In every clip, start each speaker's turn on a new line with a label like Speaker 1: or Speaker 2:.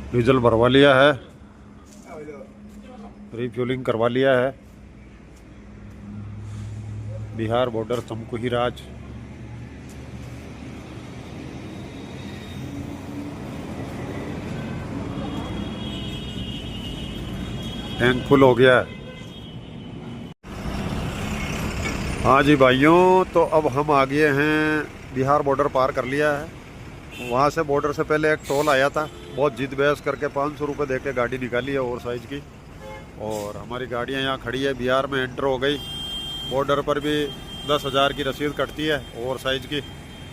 Speaker 1: Diesel भरवा लिया है, रिफ्यूलिंग करवा लिया है। बिहार बॉर्डर तमकुही राज। टैंक फुल हो गया है। हाँ जी भाइयों, तो अब हम आ गए हैं, बिहार बॉर्डर पार कर लिया है। वहाँ से बॉर्डर से पहले एक टोल आया था, बहुत जिद बहस करके 500 रुपये दे के गाड़ी निकाली है ओवर साइज़ की। और हमारी गाड़ियाँ यहाँ खड़ी है, बिहार में एंटर हो गई। बॉर्डर पर भी 10,000 की रसीद कटती है ओवर साइज़ की,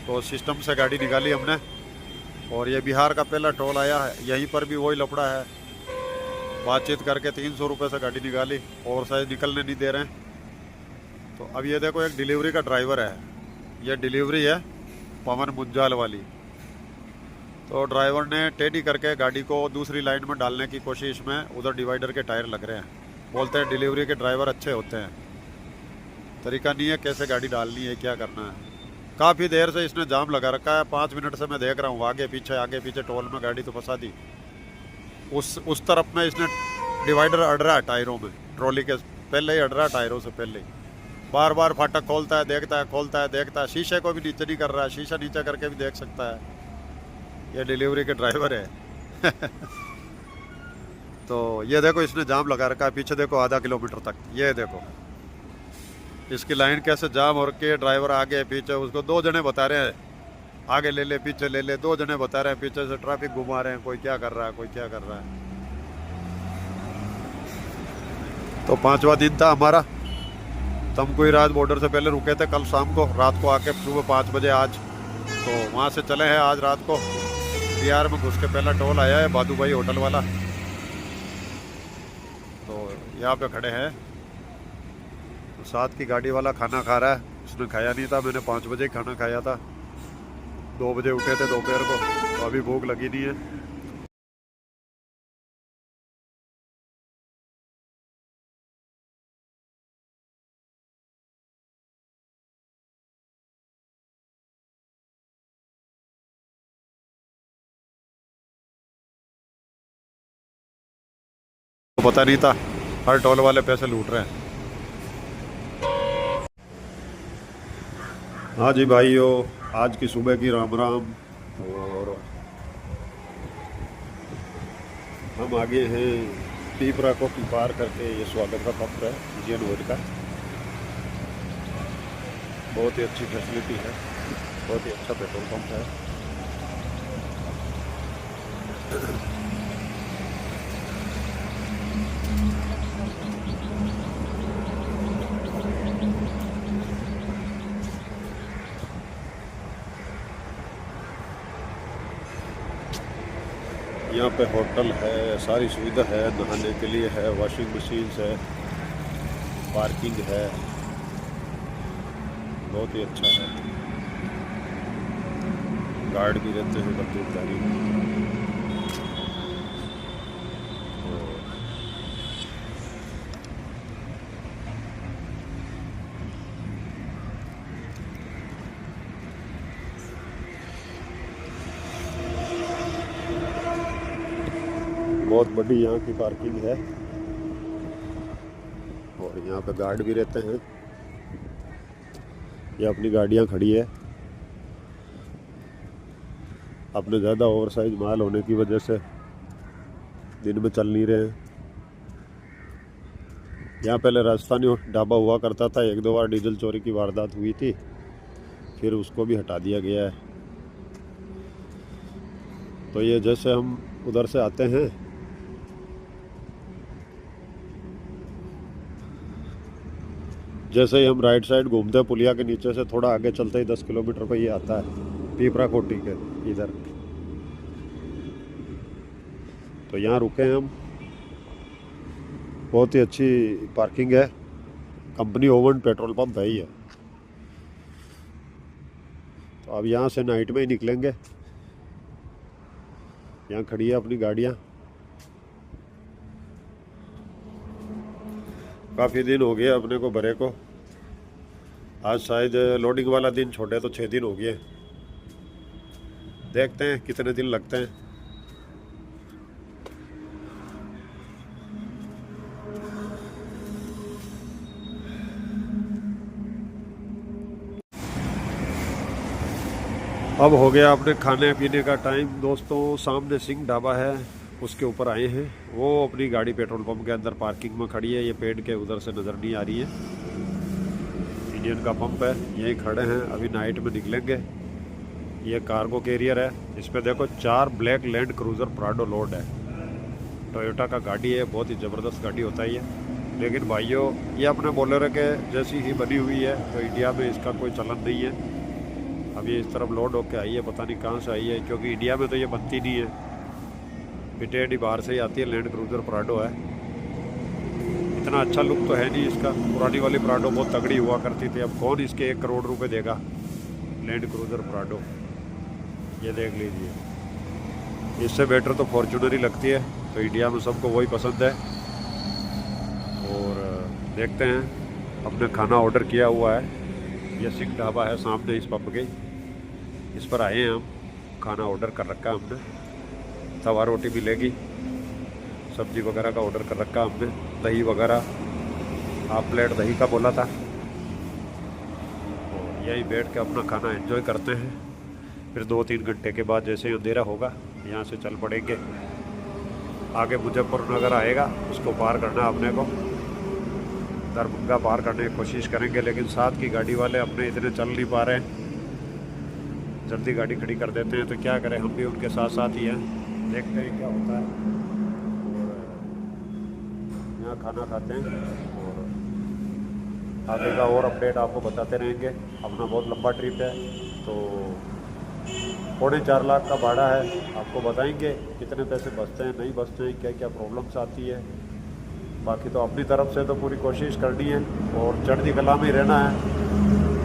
Speaker 1: तो सिस्टम से गाड़ी निकाली हमने। और ये बिहार का पहला टोल आया है, यहीं पर भी वही लफड़ा है, बातचीत करके 300 रुपये से गाड़ी निकाली, ओवर साइज़ निकलने नहीं दे रहे हैं। तो अब ये देखो, एक डिलीवरी का ड्राइवर है, ये डिलीवरी है पवन मुंजाल वाली। तो ड्राइवर ने टेढ़ी करके गाड़ी को दूसरी लाइन में डालने की कोशिश में, उधर डिवाइडर के टायर लग रहे हैं। बोलते हैं डिलीवरी के ड्राइवर अच्छे होते हैं, तरीका नहीं है कैसे गाड़ी डालनी है, क्या करना है। काफ़ी देर से इसने जाम लगा रखा है, 5 मिनट से मैं देख रहा हूँ, आगे पीछे टोल में गाड़ी तो फंसा दी। उस तरफ में इसने डिवाइडर अड़ रहा है टायरों में, ट्रॉली के पहले ही अड़ रहा है, टायरों से पहले ही। बार बार फाटक खोलता है, देखता है, खोलता है, देखता है, शीशे को भी नीचे नहीं कर रहा है, शीशा नीचे करके भी देख सकता है। ये डिलीवरी के ड्राइवर है। तो ये देखो, इसने जाम लगा रखा है पीछे, देखो आधा किलोमीटर तक। ये देखो इसकी लाइन कैसे जाम हो रखी है। ड्राइवर आगे पीछे, उसको 2 जने बता रहे हैं आगे ले ले, पीछे ले ले, 2 जने बता रहे हैं पीछे से, ट्रैफिक घुमा रहे हैं, कोई क्या कर रहा है, कोई क्या कर रहा है। तो 5वां दिन था हमारा। तमकुही राज बॉर्डर से पहले रुके थे कल शाम को, रात को आके सुबह 5 बजे आज। तो वहाँ से चले हैं आज रात को। बिहार में घुस के पहला टोल आया है, बादू भाई होटल वाला। तो यहाँ पे खड़े हैं, तो साथ की गाड़ी वाला खाना खा रहा है, उसने खाया नहीं था, मैंने 5 बजे खाना खाया था। 2 बजे उठे थे दोपहर को, तो अभी भूख लगी नहीं है। तो पता नहीं था, हर टोल वाले पैसे लूट रहे हैं। हाँ जी भाइयों, आज की सुबह की राम राम। और हम आगे हैं पीपरा को पार करके, ये स्वागत का पंप है इंडियन ऑयल का। बहुत ही अच्छी फैसिलिटी है, बहुत ही अच्छा पेट्रोल पंप है। यहाँ पे होटल है, सारी सुविधा है, नहाने के लिए है, वॉशिंग मशीन है, पार्किंग है, बहुत ही अच्छा है। गार्ड भी रहते हैं बंदूकधारी। बहुत बड़ी यहाँ की पार्किंग है, और यहाँ पे गार्ड भी रहते हैं। ये अपनी गाड़ियाँ खड़ी है, अपने ज़्यादा ओवर साइज माल होने की वजह से दिन में चल नहीं रहे हैं। यहाँ पहले राजस्थानी ढाबा हुआ करता था, 1-2 बार डीजल चोरी की वारदात हुई थी, फिर उसको भी हटा दिया गया है। तो ये जैसे हम उधर से आते हैं, जैसे ही हम राइट साइड घूमते हैं पुलिया के नीचे से, थोड़ा आगे चलते ही 10 किलोमीटर पर ये आता है पीपरा कोटी के इधर। तो यहाँ रुके हैं हम, बहुत ही अच्छी पार्किंग है, कंपनी ओवन पेट्रोल पंप है ही है। तो अब यहाँ से नाइट में ही निकलेंगे। यहाँ खड़ी है अपनी गाड़ियाँ, काफ़ी दिन हो गए अपने को भरे को। आज शायद लोडिंग वाला दिन छोड़े तो 6 दिन हो गए, देखते हैं कितने दिन लगते हैं। अब हो गया अपने खाने पीने का टाइम दोस्तों। सामने सिंह ढाबा है, उसके ऊपर आए हैं। वो अपनी गाड़ी पेट्रोल पंप के अंदर पार्किंग में खड़ी है। ये पेड़ के उधर से नज़र नहीं आ रही है। इंडियन का पंप है, यहीं खड़े हैं। अभी नाइट में निकलेंगे। ये कार्गो कैरियर है। इस पर देखो 4 black land cruiser Prado load है। टोयोटा का गाड़ी है, बहुत ही ज़बरदस्त गाड़ी होता है ये। लेकिन भाइयों ये अपने बोलेरो के जैसी ही बनी हुई है, तो इंडिया में इसका कोई चलन नहीं है। अब ये इस तरफ लोड होके आई है, पता नहीं कहाँ से आई है, क्योंकि इंडिया में तो ये बनती नहीं है। पिटेडी बाहर से ही आती है। लैंड क्रूज़र प्राडो है। इतना अच्छा लुक तो है नहीं इसका। पुरानी वाली प्राडो बहुत तगड़ी हुआ करती थी। अब कौन इसके 1 करोड़ रुपए देगा। लैंड क्रूज़र प्राडो ये देख लीजिए। इससे बेटर तो फॉर्च्यूनर ही लगती है। तो इंडिया में सबको वही पसंद है। और देखते हैं, अपने खाना ऑर्डर किया हुआ है। ये सिंह ढाबा है सामने इस पंप के, इस पर आए हैं हम। खाना ऑर्डर कर रखा है हमने। तवा रोटी मिलेगी, सब्जी वगैरह का ऑर्डर कर रखा हमने। दही वगैरह, हाफ प्लेट दही का बोला था। तो यहीं बैठ के अपना खाना एंजॉय करते हैं। फिर 2-3 घंटे के बाद जैसे ही अंधेरा होगा, यहाँ से चल पड़ेंगे। आगे मुजफ्फरनगर आएगा, उसको पार करना अपने को। दरभंगा पार करने की कोशिश करेंगे, लेकिन साथ की गाड़ी वाले अपने इतने चल नहीं पा रहे हैं। जल्दी गाड़ी खड़ी कर देते हैं, तो क्या करें, हम भी उनके साथ साथ ही हैं। देखते हैं क्या होता है। यहाँ खाना खाते हैं और आगे का और अपडेट आपको बताते रहेंगे। अपना बहुत लंबा ट्रिप है, तो 4.25 लाख का भाड़ा है। आपको बताएंगे कितने पैसे बचते हैं, नहीं बचते हैं, क्या क्या प्रॉब्लम्स आती है। बाकी तो अपनी तरफ से तो पूरी कोशिश करनी है और चढ़ती कला में ही रहना है।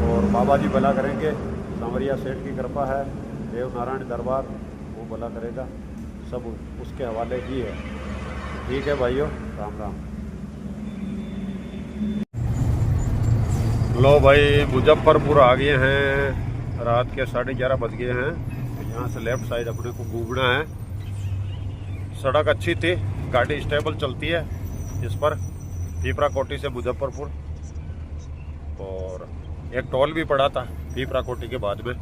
Speaker 1: और बाबा जी भला करेंगे। सांवरिया सेठ की कृपा है, देव नारायण दरबार वो भला करेगा। सब उसके हवाले ही है। ठीक है भाइयों, राम राम। लो भाई, मुजफ्फरपुर आ गए हैं। रात के 11:30 बज गए हैं। यहाँ से लेफ्ट साइड अपने को घूमना है। सड़क अच्छी थी, गाड़ी स्टेबल चलती है इस पर। पीपरा कोटी से मुजफ्फरपुर। और एक टोल भी पड़ा था पीपरा कोटी के बाद में।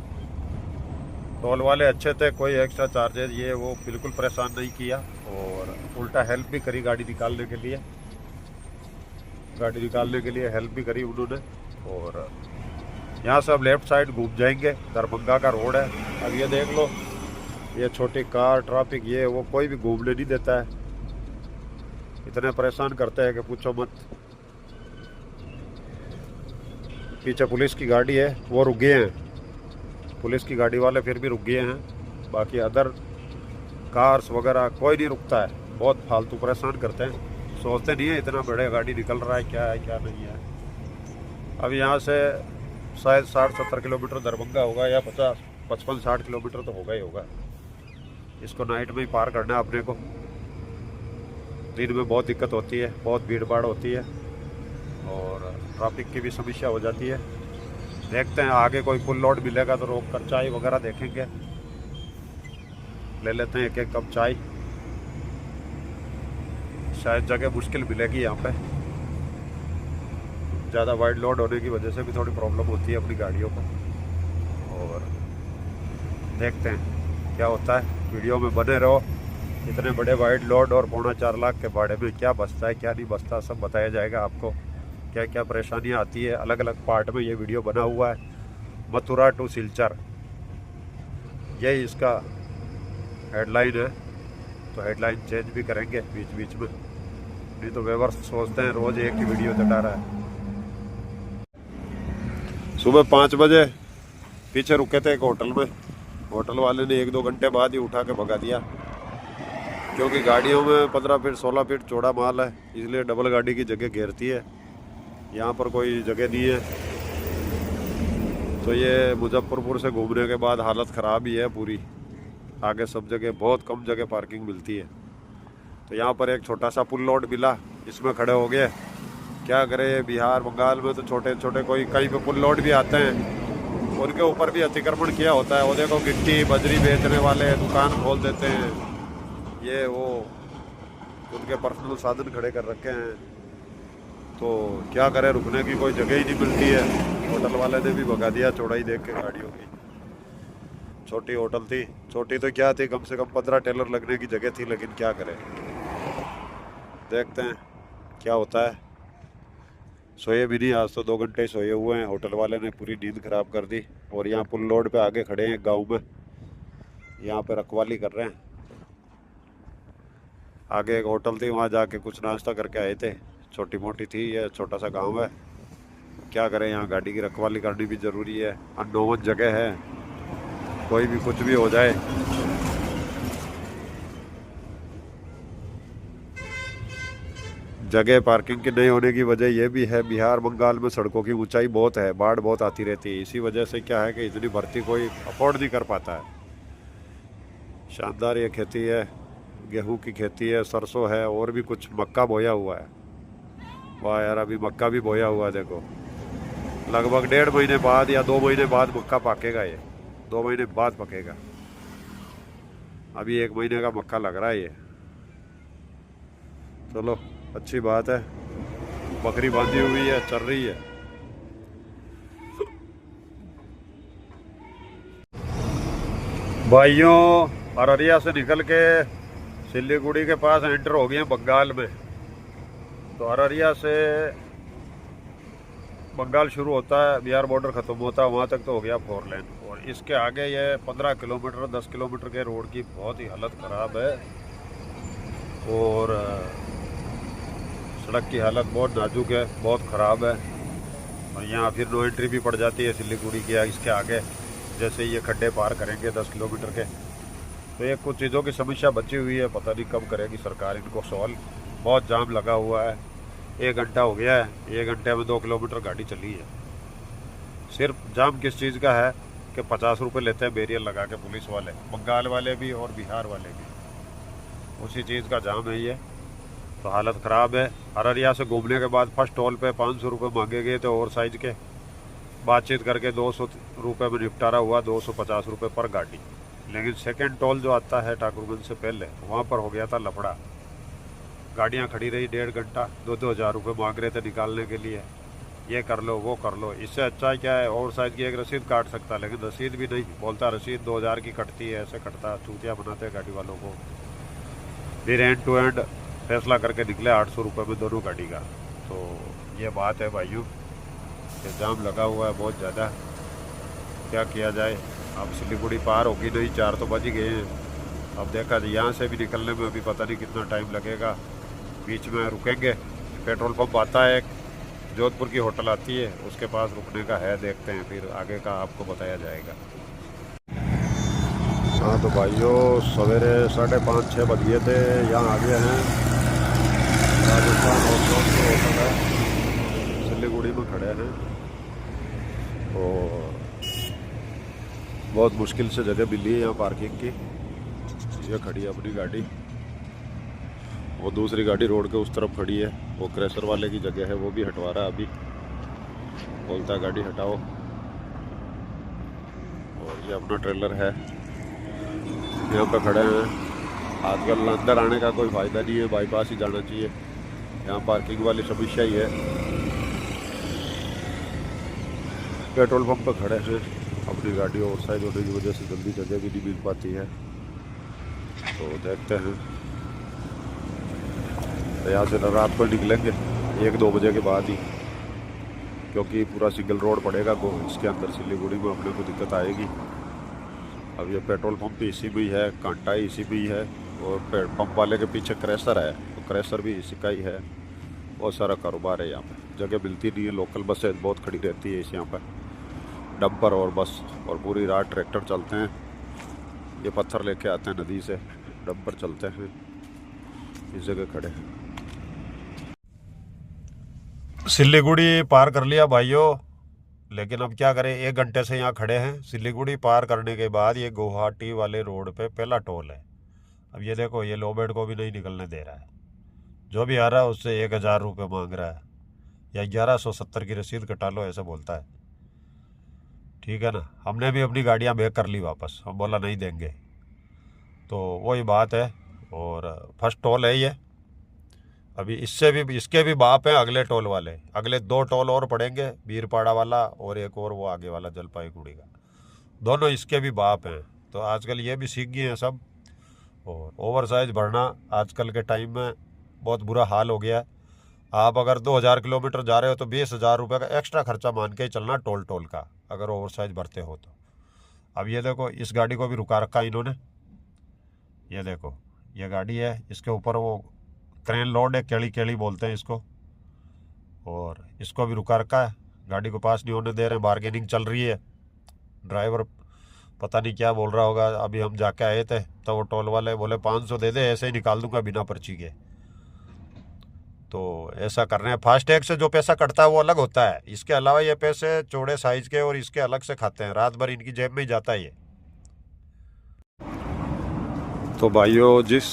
Speaker 1: टोल वाले अच्छे थे, कोई एक्स्ट्रा चार्जेस ये वो बिल्कुल परेशान नहीं किया। और उल्टा हेल्प भी करी गाड़ी निकालने के लिए। हेल्प भी करी उन्होंने। और यहाँ से अब लेफ्ट साइड घूम जाएंगे। दरभंगा का रोड है। अब ये देख लो, ये छोटी कार ट्रैफिक ये वो कोई भी घूमने नहीं देता है। इतने परेशान करते हैं कि पूछो मत। पीछे पुलिस की गाड़ी है, वो रुक गए हैं। पुलिस की गाड़ी वाले फिर भी रुक गए हैं। बाकी अदर कार्स वगैरह कोई नहीं रुकता है। बहुत फालतू परेशान करते हैं। सोचते नहीं है इतना बड़े गाड़ी निकल रहा है क्या नहीं है। अब यहाँ से शायद 60-70 किलोमीटर दरभंगा होगा, या 50-55-60 किलोमीटर तो होगा ही होगा। इसको नाइट में ही पार करना है अपने को। दिन में बहुत दिक्कत होती है, बहुत भीड़ भाड़ होती है और ट्रैफिक की भी समस्या हो जाती है। देखते हैं आगे कोई फुल लोड मिलेगा तो रोक कर चाय वगैरह देखेंगे, ले लेते हैं 1-1 कप चाय। शायद जगह मुश्किल मिलेगी यहाँ पे। ज़्यादा वाइड लोड होने की वजह से भी थोड़ी प्रॉब्लम होती है अपनी गाड़ियों को। और देखते हैं क्या होता है। वीडियो में बने रहो। इतने बड़े वाइड लोड और 4.25 लाख के भाड़े में क्या बचता है क्या नहीं बचता, सब बताया जाएगा आपको। क्या क्या परेशानियाँ आती है, अलग अलग पार्ट में ये वीडियो बना हुआ है। मथुरा टू सिलचर, यही इसका हेडलाइन है। तो हेडलाइन चेंज भी करेंगे बीच बीच में, नहीं तो व्यूअर्स सोचते हैं रोज़ एक ही वीडियो चटा रहा है। सुबह 5 बजे पीछे रुके थे एक होटल में। होटल वाले ने 1-2 घंटे बाद ही उठा के भगा दिया, क्योंकि गाड़ियों में 15 फीट 16 फीट चौड़ा माल है, इसलिए डबल गाड़ी की जगह घेरती है। यहाँ पर कोई जगह नहीं है। तो ये मुजफ्फरपुर से घूमने के बाद हालत ख़राब ही है पूरी। आगे सब जगह बहुत कम जगह पार्किंग मिलती है। तो यहाँ पर एक छोटा सा पुल लोड मिला, इसमें खड़े हो गए। क्या करें, बिहार बंगाल में तो छोटे छोटे कोई कहीं पे पुल लोड भी आते हैं, उनके ऊपर भी अतिक्रमण किया होता है। वो देखो गिट्टी बजरी बेचने वाले दुकान खोल देते हैं, ये वो उनके पर्सनल साधन खड़े कर रखे हैं। तो क्या करें, रुकने की कोई जगह ही नहीं मिलती है। होटल वाले ने भी भगा दिया चौड़ाई देख के गाड़ियों की। छोटी होटल थी, छोटी तो क्या थी, कम से कम 15 टेलर लगने की जगह थी, लेकिन क्या करें, देखते हैं क्या होता है। सोए भी नहीं, आज तो 2 घंटे सोए हुए हैं, होटल वाले ने पूरी नींद खराब कर दी। और यहाँ पुल रोड पे आगे खड़े हैं गांव में, यहाँ पे रखवाली कर रहे हैं। आगे एक होटल थी, वहाँ जाके कुछ नाश्ता करके आए थे, छोटी मोटी थी, ये छोटा सा गांव है, क्या करें, यहाँ गाड़ी की रखवाली करनी भी ज़रूरी है, अननोन जगह है, कोई भी कुछ भी हो जाए। जगह पार्किंग की नहीं होने की वजह यह भी है, बिहार बंगाल में सड़कों की ऊंचाई बहुत है, बाढ़ बहुत आती रहती है, इसी वजह से क्या है कि इतनी भर्ती कोई अफोर्ड नहीं कर पाता है। शानदार ये खेती है, गेहूं की खेती है, सरसों है, और भी कुछ मक्का बोया हुआ है। वाह यार, अभी मक्का भी बोया हुआ है, देखो लगभग 1.5 महीने बाद या 2 महीने बाद मक्का पकेगा, ये 2 महीने बाद पकेगा, अभी 1 महीने का मक्का लग रहा है ये। चलो अच्छी बात है, बकरी बांधी हुई है, चल रही है। भाइयों, अररिया से निकल के सिलीगुड़ी के पास एंटर हो गए हैं बंगाल में। तो अररिया से बंगाल शुरू होता है, बिहार बॉर्डर ख़त्म होता है, वहाँ तक तो हो गया 4 लेन। और इसके आगे ये 15 किलोमीटर 10 किलोमीटर के रोड की बहुत ही हालत ख़राब है, और सड़क की हालत बहुत नाजुक है, बहुत ख़राब है। और यहाँ फिर नो एंट्री भी पड़ जाती है सिलीगुड़ी की इसके आगे, जैसे ये खड्डे पार करेंगे 10 किलोमीटर के। तो ये कुछ चीज़ों की समस्या बची हुई है, पता नहीं कब करेगी सरकार इनको सॉल्व। बहुत जाम लगा हुआ है, 1 घंटा हो गया है, 1 घंटे में 2 किलोमीटर गाड़ी चली है। सिर्फ जाम किस चीज़ का है कि 50 रुपये लेते हैं बैरियर लगा के पुलिस वाले, बंगाल वाले भी और बिहार वाले भी, उसी चीज़ का जाम है ये। तो हालत ख़राब है। अररिया से घूमने के बाद फर्स्ट टोल पे 500 रुपये मांगे गए थे ओवर साइज के, बातचीत करके 200 रुपये में निपटारा हुआ, 250 रुपये पर गाड़ी। लेकिन सेकंड टोल जो आता है ठाकुरगंज से पहले, वहाँ पर हो गया था लफड़ा, गाड़ियाँ खड़ी रही 1.5 घंटा, 2-2 हज़ार रुपये मांग रहे थे निकालने के लिए, ये कर लो वो कर लो। इससे अच्छा क्या है, ओवर साइज की एक रसीद काट सकता, लेकिन रसीद भी नहीं बोलता, रसीद 2000 की कटती है, ऐसे कटता, चूतिया बनाते हैं गाड़ी वालों को। फिर एंड टू एंड फैसला करके निकले 800 रुपये में दोनों गाड़ी का। तो ये बात है भाइयों, ये जाम लगा हुआ है बहुत ज़्यादा, क्या किया जाए। अब सिलीगुड़ी पार होगी नहीं, 4 तो बज गए हैं। अब देखा जाए, यहाँ से भी निकलने में अभी पता नहीं कितना टाइम लगेगा, बीच में रुकेंगे। पेट्रोल पंप आता है एक, जोधपुर की होटल आती है, उसके पास रुकने का है, देखते हैं फिर आगे का आपको बताया जाएगा। हाँ तो भाइयों, सवेरे 5:30-6 बज गए थे, यहाँ आ गए हैं राजस्थान होटल है, सिलीगुड़ी में खड़े हैं। और बहुत मुश्किल से जगह मिली है यहाँ पार्किंग की, ये खड़ी है अपनी गाड़ी, वो दूसरी गाड़ी रोड के उस तरफ खड़ी है, वो क्रेशर वाले की जगह है, वो भी हटवा रहा है अभी, बोलता है गाड़ी हटाओ। और ये अपना ट्रेलर है, यहाँ पे खड़े हैं। आजकल अंदर आने का कोई फ़ायदा नहीं है, बाईपास ही जाना चाहिए, यहाँ पार्किंग वाली समस्या ही है। पेट्रोल पंप पर खड़े हैं, अपनी गाड़ी ओवर साइज होने की वजह से जल्दी जगह भी नहीं मिल पाती है, तो देखते हैं। तो यहाँ से रात को निकलेंगे 1-2 बजे के बाद ही, क्योंकि पूरा सिंगल रोड पड़ेगा इसके अंदर सिलीगुड़ी में, अपने को दिक्कत आएगी। अब ये पेट्रोल पंप भी इसी में ही है, कांटा ही इसी में ही है, और पंप वाले के पीछे क्रेशर है, तो क्रेशर भी इसी का ही है। बहुत सारा कारोबार है यहाँ पे, जगह मिलती नहीं है, लोकल बसें बहुत खड़ी रहती है इस यहाँ पर, डंपर और बस, और पूरी रात ट्रैक्टर चलते हैं, ये पत्थर लेके आते हैं नदी से, डंपर चलते हैं, इस जगह खड़े हैं। सिलीगुड़ी पार कर लिया भाइयों, लेकिन अब क्या करें, 1 घंटे से यहाँ खड़े हैं। सिलीगुड़ी पार करने के बाद ये गुवाहाटी वाले रोड पे पहला टोल है। अब ये देखो, ये लोबेड को भी नहीं निकलने दे रहा है, जो भी आ रहा है उससे 1000 रुपये मांग रहा है, या 1170 की रसीद कटा लो, ऐसे बोलता है। ठीक है ना, हमने भी अपनी गाड़ियाँ बैक कर ली वापस, हम बोला नहीं देंगे, तो वही बात है। और फर्स्ट टोल है ये, अभी इसके भी बाप हैं अगले टोल वाले, अगले 2 टोल और पड़ेंगे, बीरपाड़ा वाला और एक और वो आगे वाला जलपाईगुड़ी का, दोनों इसके भी बाप हैं। तो आजकल ये भी सीख गए हैं सब। और ओवर साइज भरना आजकल के टाइम में बहुत बुरा हाल हो गया है। आप अगर 2000 किलोमीटर जा रहे हो तो 20,000 रुपये का एक्स्ट्रा खर्चा मान के ही चलना टोल का, अगर ओवर साइज भरते हो तो। अब ये देखो, इस गाड़ी को भी रुका रखा इन्होंने। ये देखो, ये गाड़ी है, इसके ऊपर वो क्रेन लोड है, केली केली बोलते हैं इसको, और इसको भी रुका रखा है। गाड़ी को पास नहीं होने दे रहे, बार्गेनिंग चल रही है। ड्राइवर पता नहीं क्या बोल रहा होगा। अभी हम जाके आए थे तो वो टोल वाले बोले 500 दे दे, ऐसे ही निकाल दूंगा बिना पर्ची के। तो ऐसा कर रहे हैं। फास्टैग से जो पैसा कटता है वो अलग होता है, इसके अलावा ये पैसे चौड़े साइज के और इसके अलग से खाते हैं। रात भर इनकी जेब में ही जाता है ये। तो भाइयों, जिस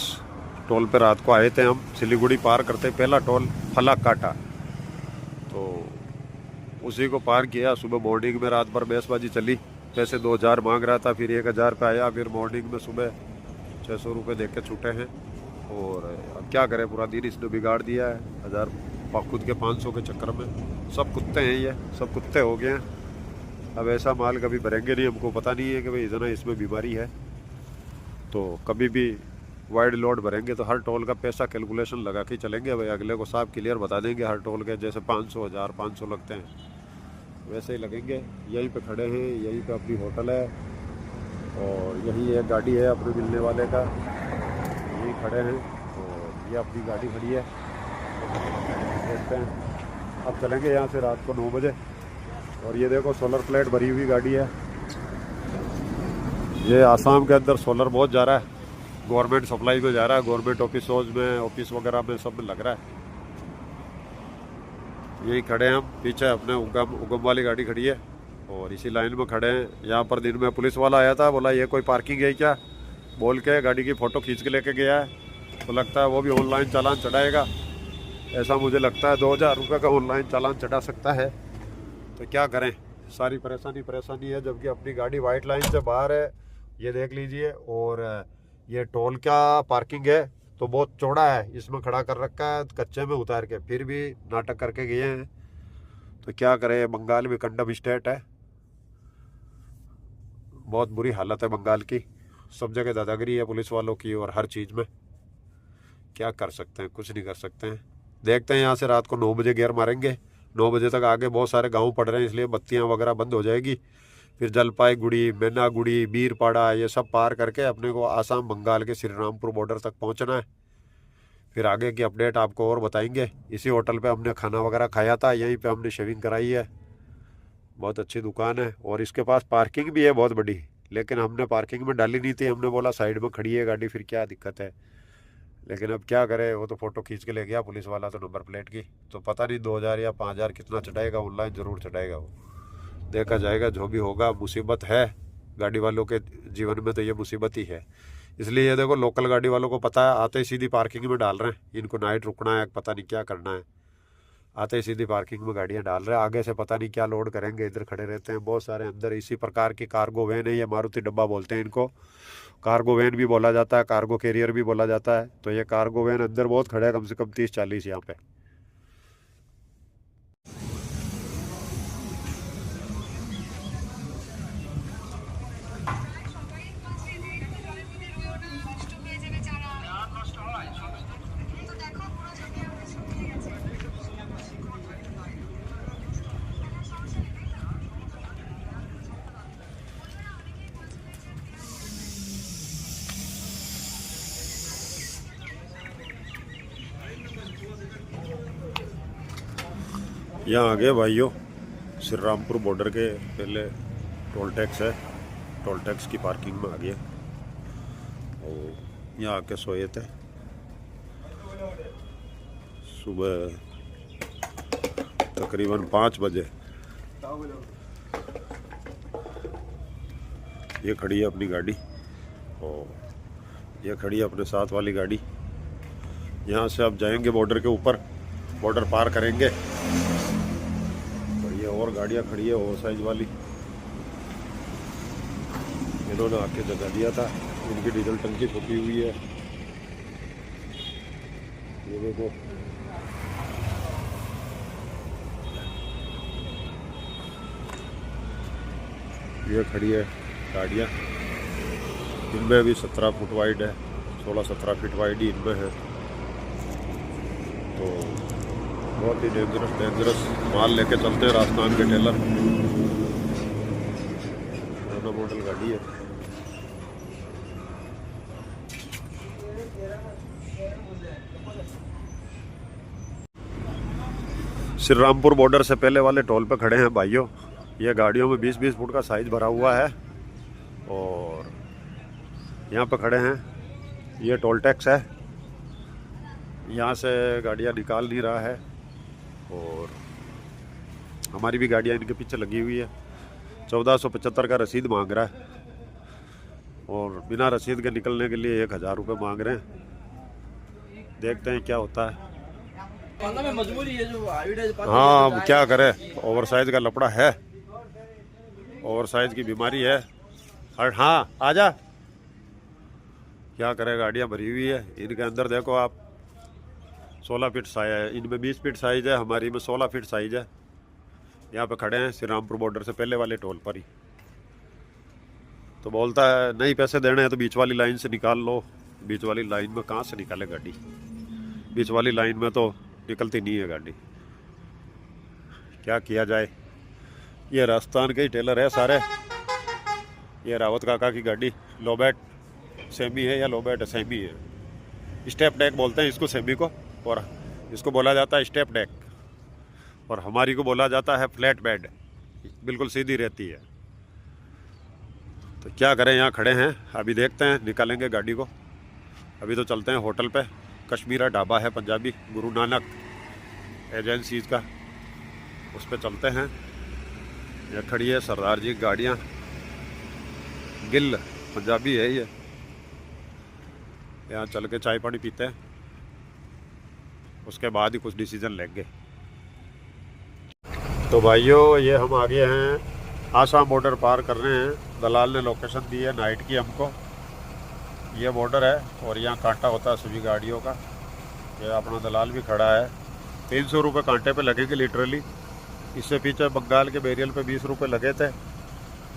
Speaker 1: टोल पे रात को आए थे हम, सिलीगुड़ी पार करते पहला टोल फलक काटा, तो उसी को पार किया। सुबह मॉर्निंग में रात भर बेसबाजी चली। पैसे 2000 मांग रहा था, फिर 1000 पे आया, फिर मॉर्निंग में सुबह 600 रुपये दे के छूटे हैं। और अब क्या करें, पूरा दिन इसने बिगाड़ दिया है। 1000 खुद के 500 के चक्कर में। सब कुत्ते हैं, ये सब कुत्ते हो गए हैं। अब ऐसा माल कभी भरेंगे नहीं। हमको पता नहीं है कि भाई इतना इसमें बीमारी है। तो कभी भी वाइड लोड भरेंगे तो हर टोल का पैसा कैलकुलेशन लगा के चलेंगे भाई। अगले को साफ क्लियर बता देंगे हर टोल के, जैसे 500 1500 लगते हैं वैसे ही लगेंगे। यहीं पे खड़े हैं, यहीं पे अपनी होटल है, और यही एक गाड़ी है अपने मिलने वाले का, यहीं खड़े हैं। और ये अपनी गाड़ी खड़ी है, देखते हैं। अब चलेंगे यहाँ से रात को 9 बजे। और ये देखो, सोलर प्लेट भरी हुई गाड़ी है। ये आसाम के अंदर सोलर बहुत जा रहा है, गवर्नमेंट सप्लाई में जा रहा है। गवर्नमेंट ऑफिसों में, ऑफिस वगैरह में सब में लग रहा है। यही खड़े हैं हम, पीछे अपने उगम वाली गाड़ी खड़ी है, और इसी लाइन में खड़े हैं। यहाँ पर दिन में पुलिस वाला आया था, बोला ये कोई पार्किंग है क्या, बोल के गाड़ी की फ़ोटो खींच के लेके गया है। तो लगता है वो भी ऑनलाइन चालान चढ़ाएगा, ऐसा मुझे लगता है। 2000 रुपये का ऑनलाइन चालान चढ़ा सकता है। तो क्या करें, सारी परेशानी है, जबकि अपनी गाड़ी वाइट लाइन से बाहर है। ये देख लीजिए। और ये टोल का पार्किंग है तो बहुत चौड़ा है, इसमें खड़ा कर रखा है कच्चे में उतार के, फिर भी नाटक करके गए हैं। तो क्या करें, बंगाल भी कंडम स्टेट है, बहुत बुरी हालत है बंगाल की। सब जगह दादागिरी है पुलिस वालों की, और हर चीज़ में। क्या कर सकते हैं, कुछ नहीं कर सकते हैं। देखते हैं, यहाँ से रात को 9 बजे गियर मारेंगे। 9 बजे तक आगे बहुत सारे गांव पड़ रहे हैं, इसलिए बत्तियां वगैरह बंद हो जाएगी। फिर जलपाईगुड़ी, मैनागुड़ी, बीरपाड़ा, ये सब पार करके अपने को आसाम बंगाल के श्रीरामपुर बॉर्डर तक पहुंचना है। फिर आगे की अपडेट आपको और बताएंगे। इसी होटल पे हमने खाना वगैरह खाया था, यहीं पे हमने शेविंग कराई है। बहुत अच्छी दुकान है, और इसके पास पार्किंग भी है बहुत बड़ी, लेकिन हमने पार्किंग में डाली नहीं थी। हमने बोला साइड में खड़ी है गाड़ी, फिर क्या दिक्कत है। लेकिन अब क्या करें, वो तो फ़ोटो खींच के ले गया पुलिस वाला तो नंबर प्लेट की। तो पता नहीं 2000 या 5000 कितना चढ़ाएगा, ऑनलाइन ज़रूर चढ़ाएगा वो, देखा जाएगा। जो भी होगा, मुसीबत है गाड़ी वालों के जीवन में, तो ये मुसीबत ही है। इसलिए ये देखो, लोकल गाड़ी वालों को पता है, आते ही सीधी पार्किंग में डाल रहे हैं। इनको नाइट रुकना है, पता नहीं क्या करना है, आते ही सीधी पार्किंग में गाड़ियाँ डाल रहे हैं। आगे से पता नहीं क्या लोड करेंगे, इधर खड़े रहते हैं बहुत सारे अंदर। इसी प्रकार की कार्गो वैन है ये, मारुति डब्बा बोलते हैं इनको। कार्गो वैन भी बोला जाता है, कार्गो कैरियर भी बोला जाता है। तो ये कार्गो वैन अंदर बहुत खड़े हैं, कम से कम 30-40 यहाँ पे। यहाँ आ गए भाइयों, श्रीरामपुर बॉर्डर के पहले टोल टैक्स है, टोल टैक्स की पार्किंग में आ गया। और यहाँ आके सोए थे सुबह तकरीबन 5 बजे। ये खड़ी है अपनी गाड़ी, और ये खड़ी है अपने साथ वाली गाड़ी। यहाँ से अब जाएंगे बॉर्डर के ऊपर, बॉर्डर पार करेंगे। और ये और गाड़ियाँ खड़ी है ओवर साइज वाली, इन्होंने आके जगा दिया था। इनकी डीजल टंकी फूटी हुई है, ये देखो। ये खड़ी है गाड़ियाँ, इनमें भी 17 फुट वाइड है, 16-17 फीट वाइड ही इनमें है। तो बहुत ही डेंजरस माल लेके चलते हैं राजस्थान के टेलर। पुराना मॉडल गाड़ी है। श्री रामपुर बॉर्डर से पहले वाले टोल पे खड़े हैं भाइयों। ये गाड़ियों में 20-20 फुट का साइज भरा हुआ है और यहाँ पे खड़े हैं। ये टोल टैक्स है, यहाँ से गाड़ियाँ निकाल नहीं रहा है और हमारी भी गाड़ियाँ इनके पीछे लगी हुई है। 1475 का रसीद मांग रहा है और बिना रसीद के निकलने के लिए 1000 रुपये मांग रहे हैं। देखते हैं क्या होता है। हाँ, अब क्या करें, ओवर साइज का लपड़ा है, ओवर साइज की बीमारी है। हाँ आजा, क्या करें, गाड़ियाँ भरी हुई है। इनके अंदर देखो आप, 16 फीट साइज है, इनमें 20 फीट साइज है, हमारी में 16 फीट साइज है। यहाँ पे खड़े हैं श्री रामपुर बॉर्डर से पहले वाले टोल पर ही। तो बोलता है नहीं पैसे देने हैं तो बीच वाली लाइन से निकाल लो। बीच वाली लाइन में कहाँ से निकाले गाड़ी, बीच वाली लाइन में तो निकलती नहीं है गाड़ी। क्या किया जाए। ये राजस्थान के ही टेलर है सारे। ये रावत काका की गाड़ी लोबैट सेमी है या लोबैट सेमी है। स्टेप डेक बोलते हैं इसको, सेमी को, और इसको बोला जाता है स्टेप डेक, और हमारी को बोला जाता है फ्लैट बेड, बिल्कुल सीधी रहती है। तो क्या करें, यहाँ खड़े हैं, अभी देखते हैं निकालेंगे गाड़ी को। अभी तो चलते हैं होटल पे, कश्मीरा ढाबा है पंजाबी, गुरु नानक एजेंसीज का, उस पर चलते हैं। यह खड़ी है सरदार जी गाड़ियाँ, गिल पंजाबी है ये। यहाँ चल के चाय पानी पीते हैं, उसके बाद ही कुछ डिसीजन लेंगे। तो भाइयों ये हम आगे हैं, आसाम बॉर्डर पार कर रहे हैं। दलाल ने लोकेशन दी है नाइट की हमको। ये बॉर्डर है और यहाँ कांटा होता है सभी गाड़ियों का। ये अपना दलाल भी खड़ा है। 300 रुपये कांटे पे लगेंगे लिटरली। इससे पीछे बंगाल के बैरियल पे 20 रुपये लगे थे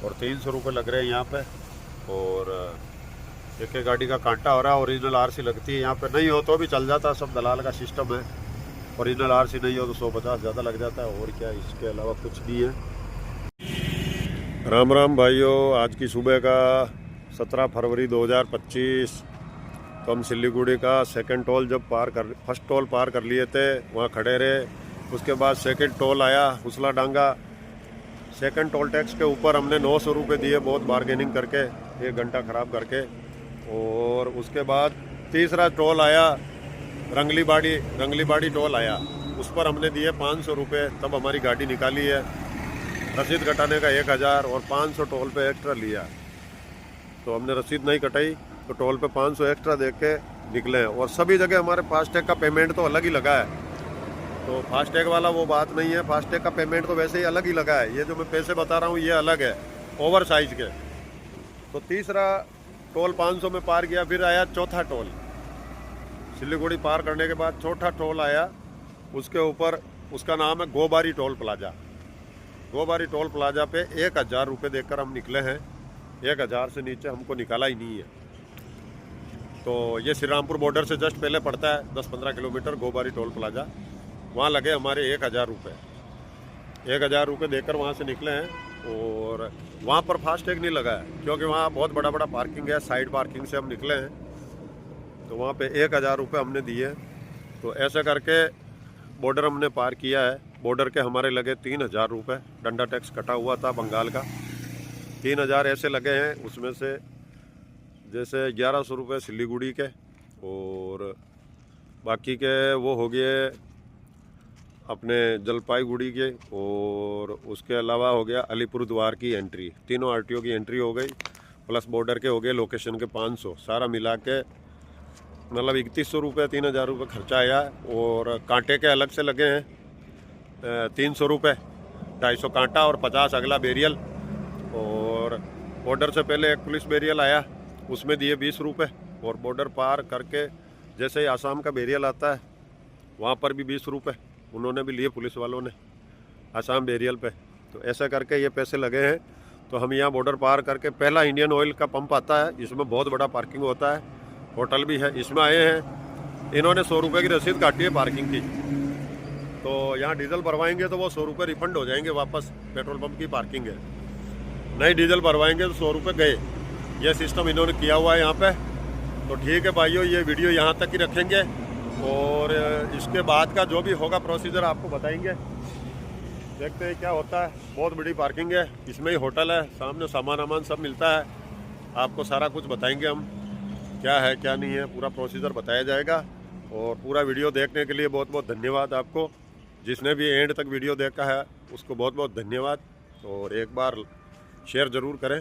Speaker 1: और 300 रुपये लग रहे हैं यहाँ पे। और एक गाड़ी का कांटा हो रहा है। ओरिजिनल आरसी लगती है यहाँ पे, नहीं हो तो भी चल जाता है, सब दलाल का सिस्टम है। ओरिजिनल आरसी नहीं हो तो 150 ज़्यादा लग जाता है, और क्या, इसके अलावा कुछ नहीं है। राम राम भाइयों, आज की सुबह का 17 फरवरी 2025। तो हम सिलीगुड़ी का सेकंड टोल जब फर्स्ट टोल पार कर लिए थे, वहाँ खड़े रहे। उसके बाद सेकंड टोल आया हुसला डांगा। सेकंड टोल टैक्स के ऊपर हमने 900 रुपये दिए, बहुत बारगेनिंग करके, 1 घंटा ख़राब करके। और उसके बाद तीसरा टोल आया रंगली बाड़ी टोल आया, उस पर हमने दिए 500 रुपये। तब हमारी गाड़ी निकाली है। रसीद कटाने का 1000 और 500 टोल पे एक्स्ट्रा लिया। तो हमने रसीद नहीं कटाई तो टोल पे 500 एक्स्ट्रा दे के निकले हैं। और सभी जगह हमारे फास्टैग का पेमेंट तो अलग ही लगा है। तो फास्टैग वाला वो बात नहीं है, फास्टैग का पेमेंट तो वैसे ही अलग ही लगा है। ये जो मैं पैसे बता रहा हूँ ये अलग है, ओवर साइज के। तो तीसरा टोल 500 में पार किया। फिर आया चौथा टोल, सिलीगुड़ी पार करने के बाद चौथा टोल आया। उसके ऊपर उसका नाम है गोबारी टोल प्लाजा। गोबारी टोल प्लाजा पे 1000 रुपये देकर हम निकले हैं। 1000 से नीचे हमको निकाला ही नहीं है। तो ये श्री रामपुर बॉर्डर से जस्ट पहले पड़ता है, 10-15 किलोमीटर, गोबारी टोल प्लाजा। वहाँ लगे हमारे 1000 रुपये। 1000 रुपये देकर वहाँ से निकले हैं। और वहाँ पर फास्टैग नहीं लगा है क्योंकि वहाँ बहुत बड़ा पार्किंग है, साइड पार्किंग से हम निकले हैं। तो वहाँ पे 1000 रुपये हमने दिए। तो ऐसे करके बॉर्डर हमने पार किया है। बॉर्डर के हमारे लगे 3000 रुपये। डंडा टैक्स कटा हुआ था बंगाल का, 3000 ऐसे लगे हैं। उसमें से जैसे 1100 रुपये सिलीगुड़ी के, और बाकी के वो हो गए अपने जलपाईगुड़ी के, और उसके अलावा हो गया अलीपुरद्वार की एंट्री। तीनों आरटीओ की एंट्री हो गई, प्लस बॉर्डर के हो गए लोकेशन के 500। सारा मिला के मतलब 3100 रुपये, 3000 रुपये खर्चा आया। और कांटे के अलग से लगे हैं 300 रुपये, 250 कांटा और 50 अगला बैरियल। और बॉर्डर से पहले एक पुलिस बैरियल आया, उसमें दिए 20 रुपये। और बॉर्डर पार करके जैसे ही आसाम का बैरियल आता है वहाँ पर भी 20 रुपये उन्होंने भी लिए, पुलिस वालों ने, आसाम बैरियल पे। तो ऐसा करके ये पैसे लगे हैं तो हम यहाँ बॉर्डर पार करके पहला इंडियन ऑयल का पंप आता है, इसमें बहुत बड़ा पार्किंग होता है, होटल भी है, इसमें आए हैं। इन्होंने 100 रुपये की रसीद काटी है पार्किंग की। तो यहाँ डीजल भरवाएंगे तो वो 100 रुपये रिफंड हो जाएंगे वापस, पेट्रोल पंप की पार्किंग है। नहीं डीजल भरवाएंगे तो 100 रुपये गए। ये सिस्टम इन्होंने किया हुआ है यहाँ पे। तो ठीक है भाइयों, ये वीडियो यहाँ तक ही रखेंगे और इसके बाद का जो भी होगा प्रोसीजर आपको बताएंगे। देखते हैं क्या होता है। बहुत बड़ी पार्किंग है, इसमें ही होटल है, सामने सामान वामान सब मिलता है। आपको सारा कुछ बताएंगे हम, क्या है क्या नहीं है, पूरा प्रोसीजर बताया जाएगा। और पूरा वीडियो देखने के लिए बहुत बहुत धन्यवाद आपको। जिसने भी एंड तक वीडियो देखा है उसको बहुत बहुत धन्यवाद। और एक बार शेयर ज़रूर करें।